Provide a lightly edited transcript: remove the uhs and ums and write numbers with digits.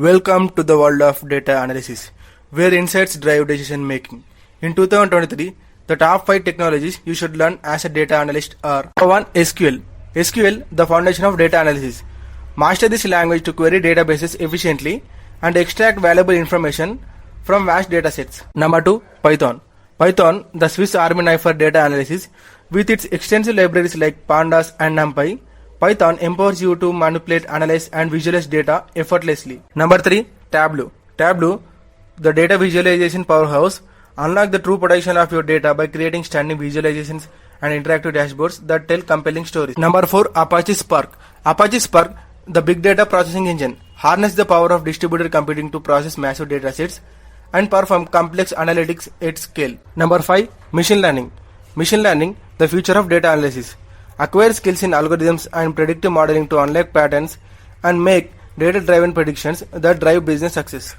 Welcome to the world of data analysis, where insights drive decision making. In 2023, the top 5 technologies you should learn as a data analyst are: Number 1. SQL. SQL, the foundation of data analysis. Master this language to query databases efficiently and extract valuable information from vast datasets. Number 2. Python. Python, the Swiss Army knife for data analysis. With its extensive libraries like Pandas and NumPy, Python empowers you to manipulate, analyze, and visualize data effortlessly. Number 3. Tableau. Tableau, the data visualization powerhouse. Unlock the true potential of your data by creating stunning visualizations and interactive dashboards that tell compelling stories. Number 4. Apache Spark. Apache Spark, the big data processing engine. Harness the power of distributed computing to process massive data sets and perform complex analytics at scale. Number 5. Machine learning. Machine learning, the future of data analysis. Acquire skills in algorithms and predictive modeling to unlock patterns and make data-driven predictions that drive business success.